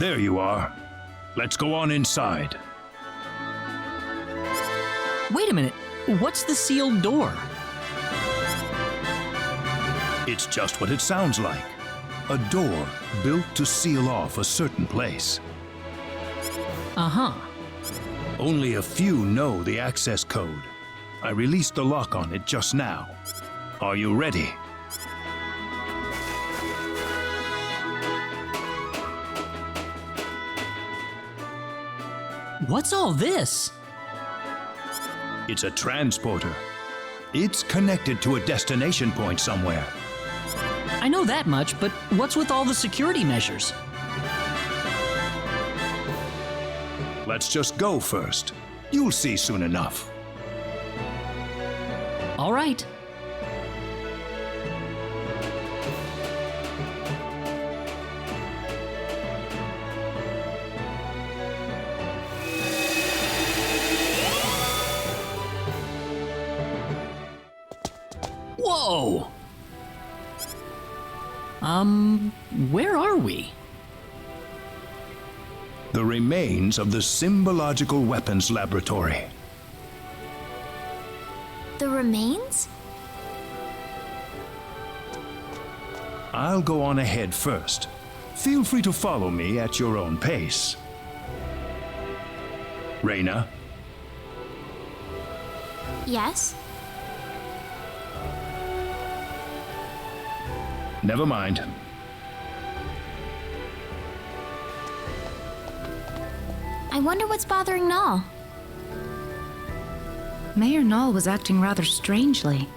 There you are. Let's go on inside. Wait a minute. What's the sealed door? It's just what it sounds like. A door built to seal off a certain place. Uh-huh. Only a few know the access code. I released the lock on it just now. Are you ready? What's all this? It's a transporter. It's connected to a destination point somewhere. I know that much, but what's with all the security measures? Let's just go first. You'll see soon enough. All right. Whoa! Where are we? The remains of the Symbological Weapons Laboratory. The remains? I'll go on ahead first. Feel free to follow me at your own pace. Reyna, Yes? never mind. I wonder what's bothering Null. Mayor Null was acting rather strangely.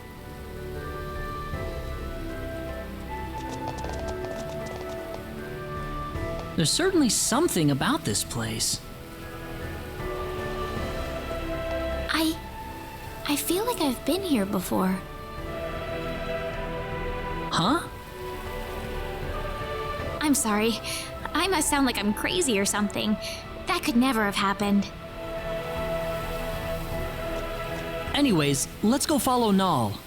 There's certainly something about this place. I feel like I've been here before. Huh? I'm sorry. I must sound like I'm crazy or something. That could never have happened. Anyways, let's go follow Null.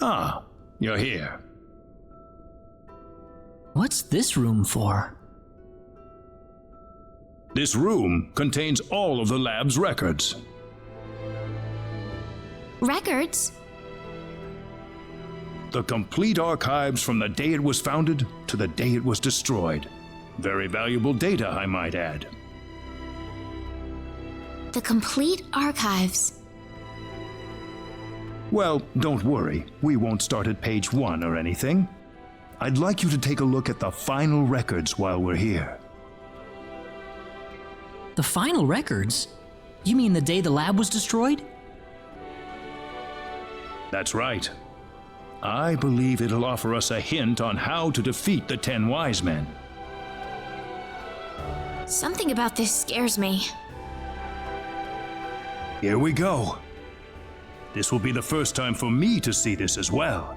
Ah, you're here. What's this room for? This room contains all of the lab's records. Records? The complete archives from the day it was founded to the day it was destroyed. Very valuable data, I might add. The complete archives. Well, don't worry. We won't start at page 1 or anything. I'd like you to take a look at the final records while we're here. The final records? You mean the day the lab was destroyed? That's right. I believe it'll offer us a hint on how to defeat the 10 Wise Men. Something about this scares me. Here we go. This will be the first time for me to see this as well.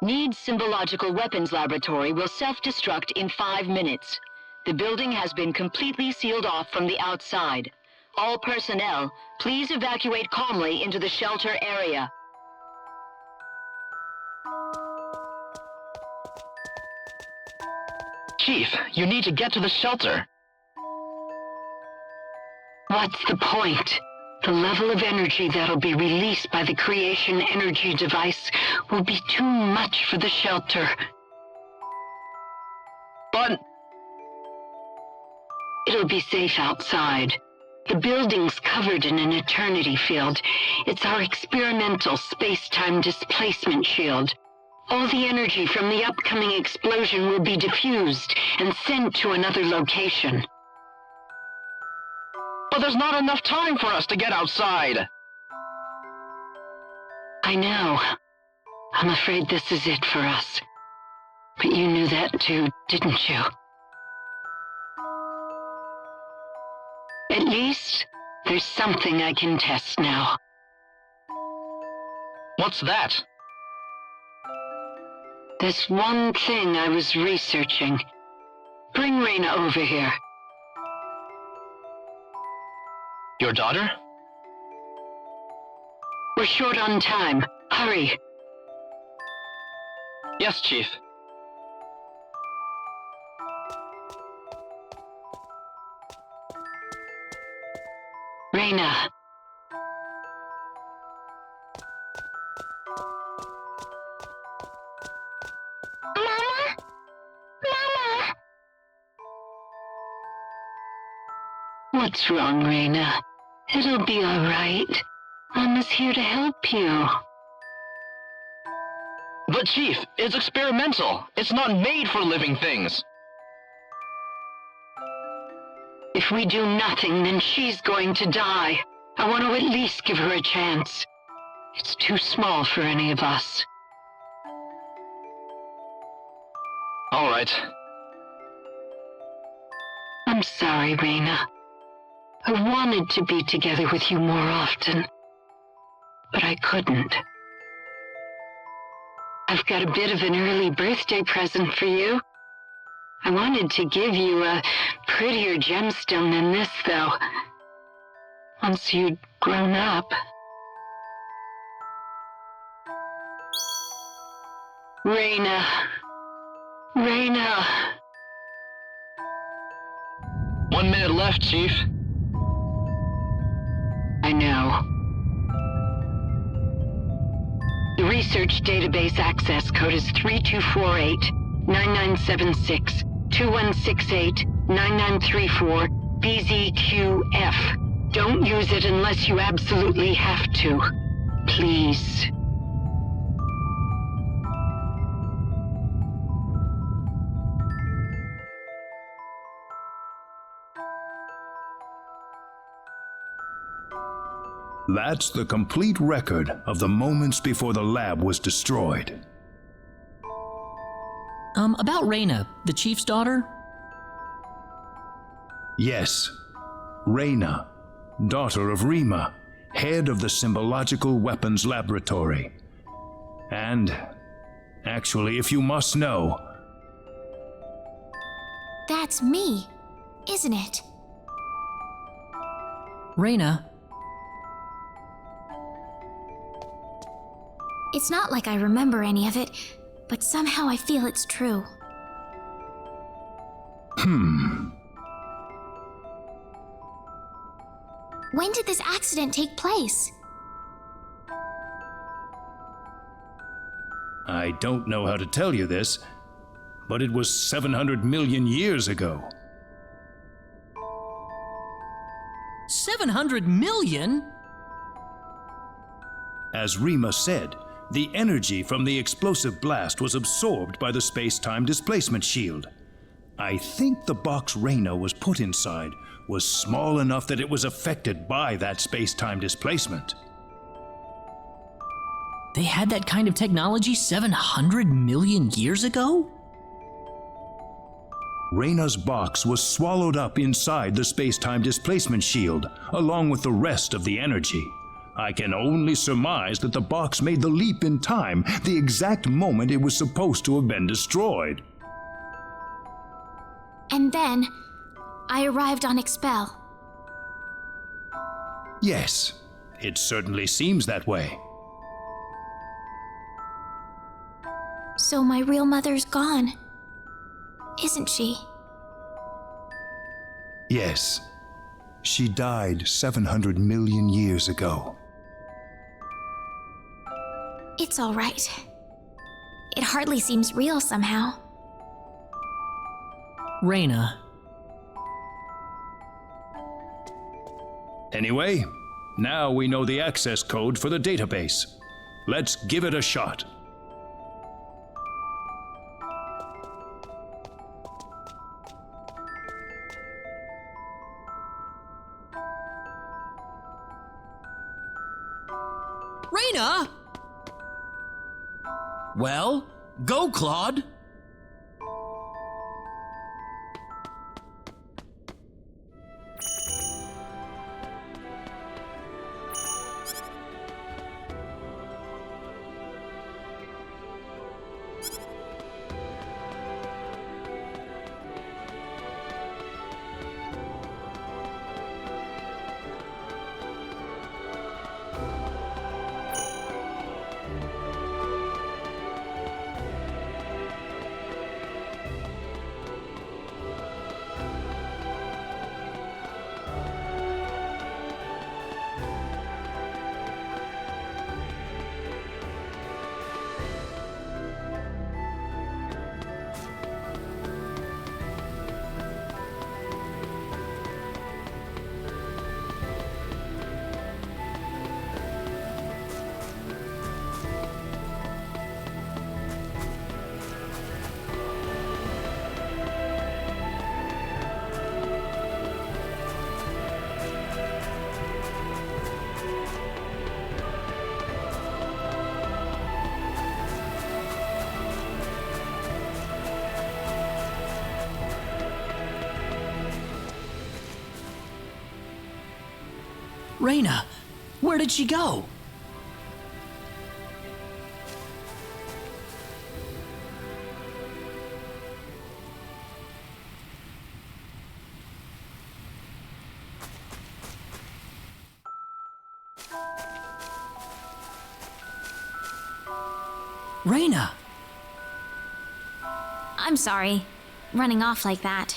Need's Symbological Weapons Laboratory will self-destruct in 5 minutes. The building has been completely sealed off from the outside. All personnel, please evacuate calmly into the shelter area. Chief, you need to get to the shelter. What's the point? The level of energy that'll be released by the creation energy device will be too much for the shelter. But It'll be safe outside. The building's covered in an eternity field. It's our experimental space-time displacement shield. All the energy from the upcoming explosion will be diffused and sent to another location. But there's not enough time for us to get outside. I know. I'm afraid this is it for us. But you knew that too, didn't you? At least, there's something I can test now. What's that? There's one thing I was researching. Bring Reyna over here. Your daughter? We're short on time. Hurry. Yes, Chief. Reyna. Mama? Mama? What's wrong, Reyna? It'll be all right. Mama's here to help you. But Chief, it's experimental. It's not made for living things. If we do nothing, then she's going to die. I want to at least give her a chance. It's too small for any of us. All right. I'm sorry, Reyna. I wanted to be together with you more often, but I couldn't. I've got a bit of an early birthday present for you. I wanted to give you a prettier gemstone than this, though. Once you'd grown up. Reyna. Reyna. 1 minute left, Chief. I know. The research database access code is 3248-9976-2168-9934 BZQF. Don't use it unless you absolutely have to. Please. That's the complete record of the moments before the lab was destroyed. About Reyna, the chief's daughter? Yes, Reyna, daughter of Rima, head of the Symbological Weapons Laboratory. And, actually, if you must know, That's me, isn't it? Reyna, It's not like I remember any of it, but somehow I feel it's true. When did this accident take place? I don't know how to tell you this, but it was 700 million years ago. 700 million? As Rima said, the energy from the explosive blast was absorbed by the space-time displacement shield. I think the box Reyna was put inside was small enough that it was affected by that space-time displacement. They had that kind of technology 700 million years ago? Reyna's box was swallowed up inside the space-time displacement shield, along with the rest of the energy. I can only surmise that the box made the leap in time the exact moment it was supposed to have been destroyed. And then, I arrived on Expel. Yes, it certainly seems that way. So my real mother's gone, isn't she? Yes, she died 700 million years ago. It's all right. It hardly seems real somehow. Reyna, Anyway, now we know the access code for the database. Let's give it a shot. Reyna! Well, go, Claude! Reyna, where did she go? Reyna! I'm sorry, running off like that.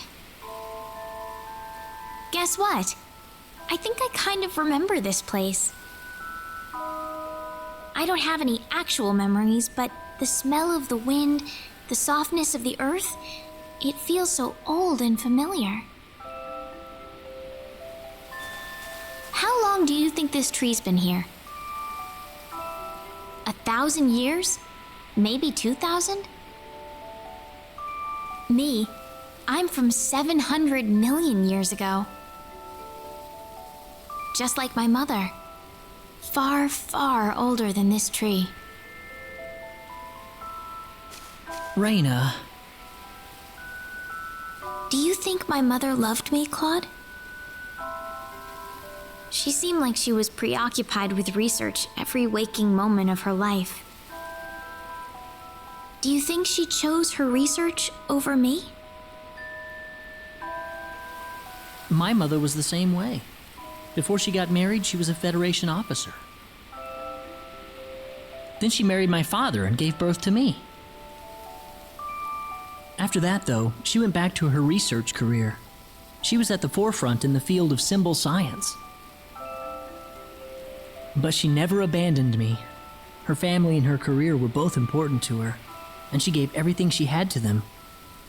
Guess what? I think I kind of remember this place. I don't have any actual memories, but the smell of the wind, the softness of the earth, it feels so old and familiar. How long do you think this tree's been here? 1,000 years? Maybe 2,000? Me, I'm from 700 million years ago. Just like my mother. Far, far older than this tree. Reyna. Do you think my mother loved me, Claude? She seemed like she was preoccupied with research every waking moment of her life. Do you think she chose her research over me? My mother was the same way. Before she got married, she was a Federation officer. Then she married my father and gave birth to me. After that, though, she went back to her research career. She was at the forefront in the field of symbol science. But she never abandoned me. Her family and her career were both important to her, and she gave everything she had to them.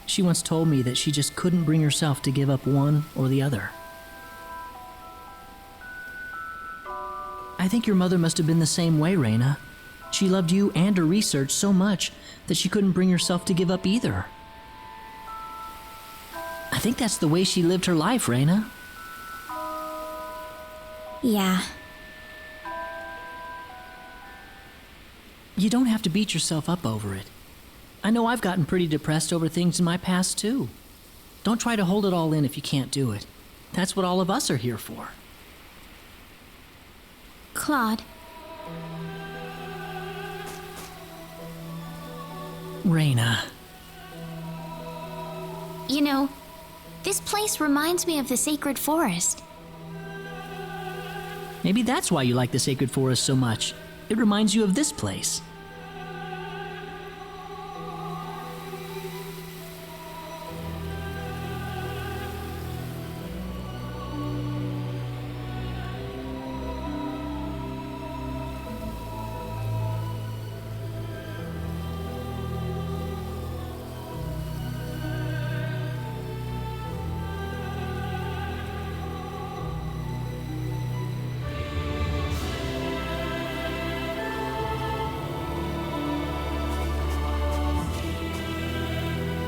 She once told me that she just couldn't bring herself to give up one or the other. I think your mother must have been the same way, Reyna. She loved you and her research so much that she couldn't bring herself to give up either. I think that's the way she lived her life, Reyna. Yeah. You don't have to beat yourself up over it. I know I've gotten pretty depressed over things in my past, too. Don't try to hold it all in if you can't do it. That's what all of us are here for. Claude, Reyna. you know, this place reminds me of the Sacred Forest. Maybe that's why you like the Sacred Forest so much. It reminds you of this place.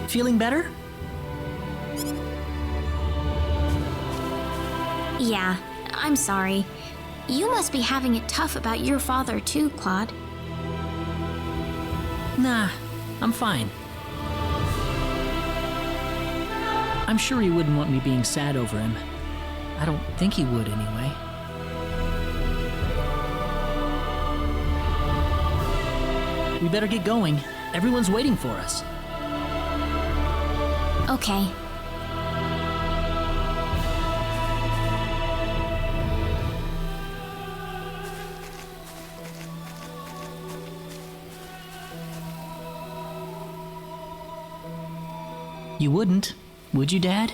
Feeling better? Yeah, I'm sorry. You must be having it tough about your father too, Claude. Nah, I'm fine. I'm sure he wouldn't want me being sad over him. I don't think he would anyway. We better get going. Everyone's waiting for us. Okay. You wouldn't, would you, Dad?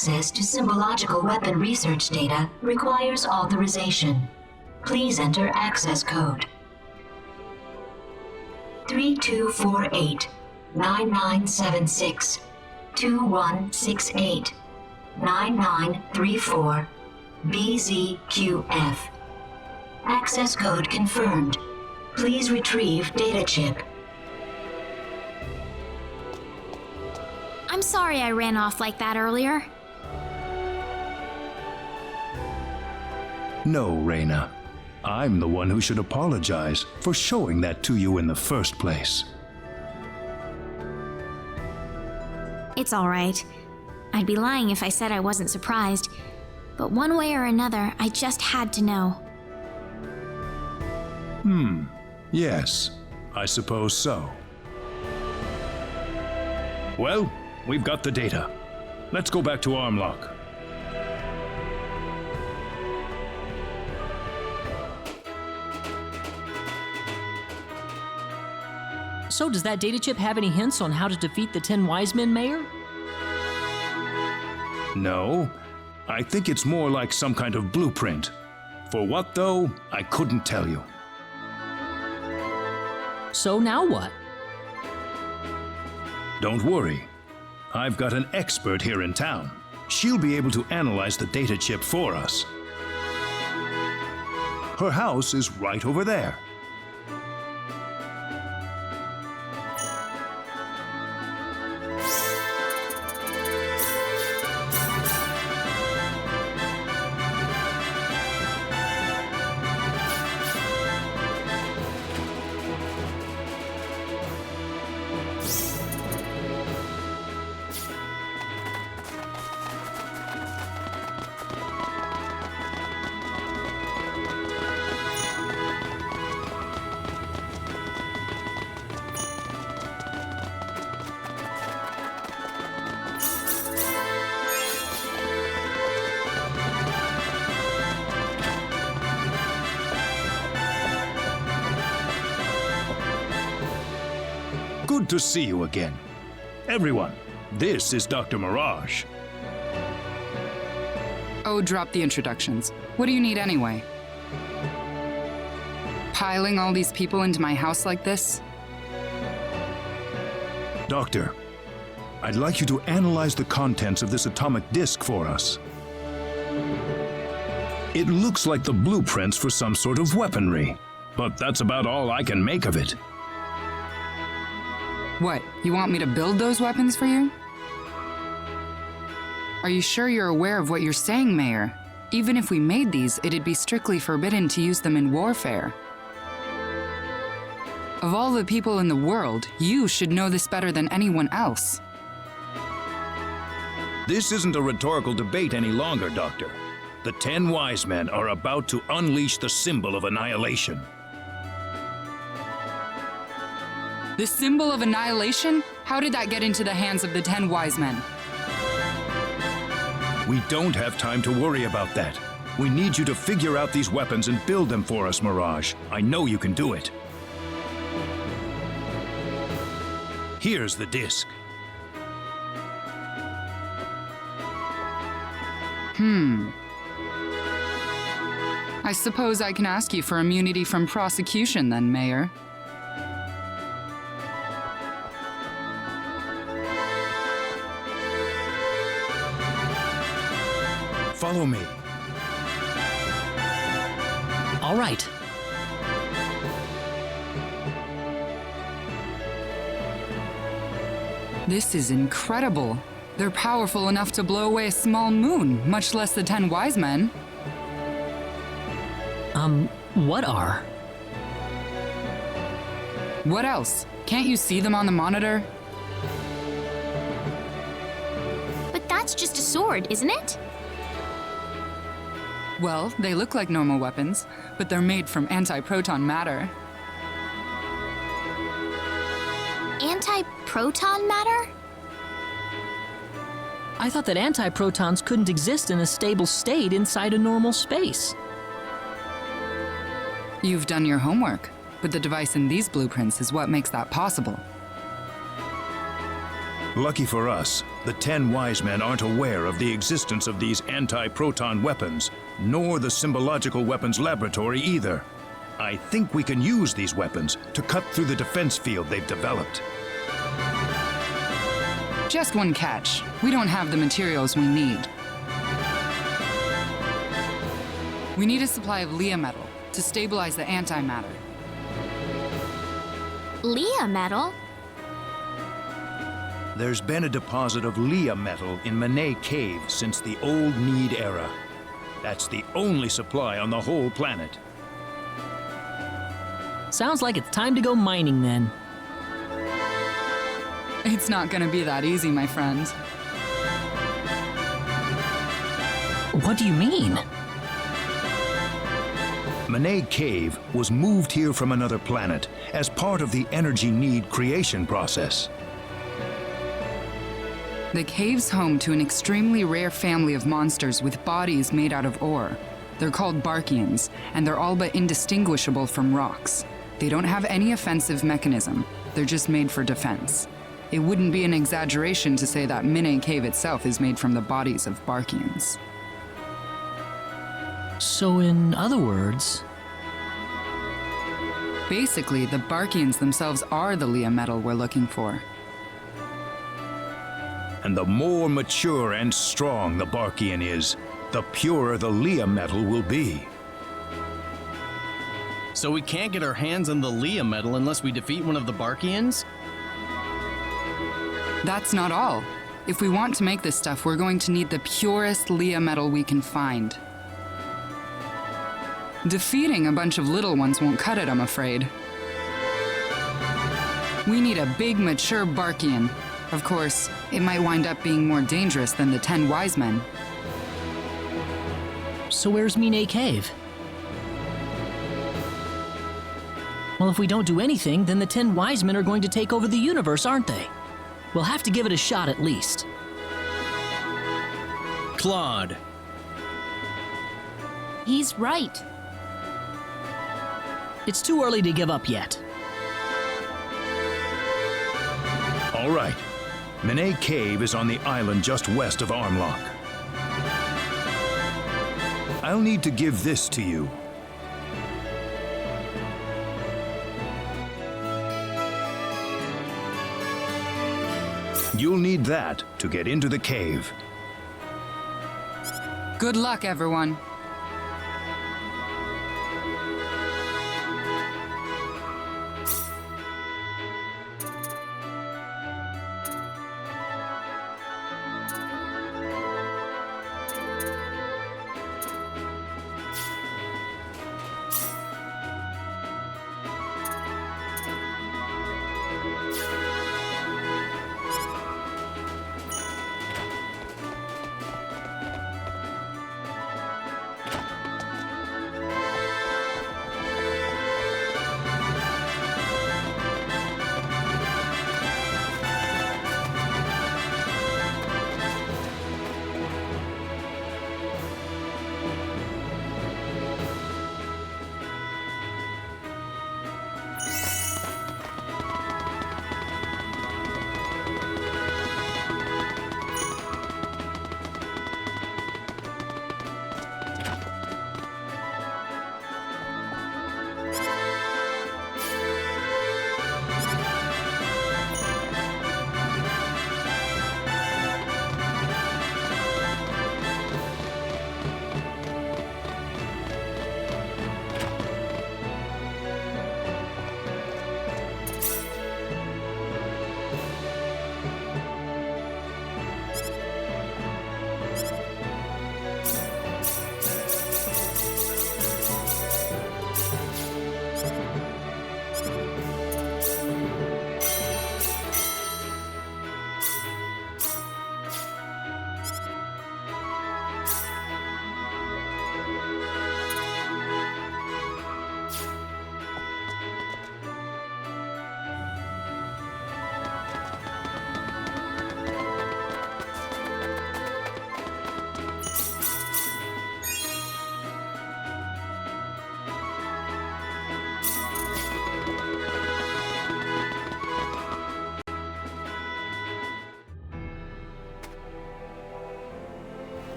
Access to symbological weapon research data requires authorization. Please enter access code 3248 9976 2168 9934 BZQF. Access code confirmed. Please retrieve data chip. I'm sorry I ran off like that earlier. No, Reyna. I'm the one who should apologize for showing that to you in the first place. It's all right. I'd be lying if I said I wasn't surprised. But one way or another, I just had to know. Yes, I suppose so. Well, we've got the data. Let's go back to Armlock. So does that data chip have any hints on how to defeat the 10 Wise Men, Mayor? No, I think it's more like some kind of blueprint. For what, though, I couldn't tell you. So now what? Don't worry. I've got an expert here in town. She'll be able to analyze the data chip for us. Her house is right over there. Good to see you again. Everyone, this is Dr. Mirage. Oh, drop the introductions. What do you need anyway? Piling all these people into my house like this? Doctor, I'd like you to analyze the contents of this atomic disk for us. It looks like the blueprints for some sort of weaponry, but that's about all I can make of it. What, you want me to build those weapons for you? Are you sure you're aware of what you're saying, Mayor? Even if we made these, it'd be strictly forbidden to use them in warfare. Of all the people in the world, you should know this better than anyone else. This isn't a rhetorical debate any longer, Doctor. The 10 wise men are about to unleash the symbol of annihilation. The symbol of annihilation? How did that get into the hands of the 10 wise men? We don't have time to worry about that. We need you to figure out these weapons and build them for us, Mirage. I know you can do it. Here's the disc. I suppose I can ask you for immunity from prosecution then, Mayor. Follow me. All right. This is incredible. They're powerful enough to blow away a small moon, much less the 10 wise men. What are? What else? Can't you see them on the monitor? But that's just a sword, isn't it? Well, they look like normal weapons, but they're made from anti-proton matter. Anti-proton matter? I thought that antiprotons couldn't exist in a stable state inside a normal space. You've done your homework, but the device in these blueprints is what makes that possible. Lucky for us, the 10 wise men aren't aware of the existence of these anti-proton weapons, nor the symbological weapons laboratory either. I think we can use these weapons to cut through the defense field they've developed. Just one catch. We don't have the materials we need. We need a supply of Leah metal to stabilize the antimatter. Leah metal? There's been a deposit of Leah metal in Manet Cave since the Old Need era. That's the only supply on the whole planet. Sounds like it's time to go mining then. It's not gonna be that easy, my friend. What do you mean? Manet Cave was moved here from another planet as part of the energy need creation process. The cave's home to an extremely rare family of monsters with bodies made out of ore. They're called Barkians, and they're all but indistinguishable from rocks. They don't have any offensive mechanism. They're just made for defense. It wouldn't be an exaggeration to say that Manet Cave itself is made from the bodies of Barkians. So in other words... Basically, the Barkians themselves are the Leah metal we're looking for. And the more mature and strong the Barkian is, the purer the Leah metal will be. So we can't get our hands on the Leah metal unless we defeat one of the Barkians? That's not all. If we want to make this stuff, we're going to need the purest Leah metal we can find. Defeating a bunch of little ones won't cut it, I'm afraid. We need a big, mature Barkian. Of course, it might wind up being more dangerous than the 10 wise men. So where's Manet Cave? Well, if we don't do anything, then the 10 wise men are going to take over the universe, aren't they? We'll have to give it a shot at least. Claude. He's right. It's too early to give up yet. All right. Minay Cave is on the island just west of Armlock. I'll need to give this to you. You'll need that to get into the cave. Good luck, everyone.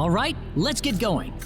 All right, let's get going.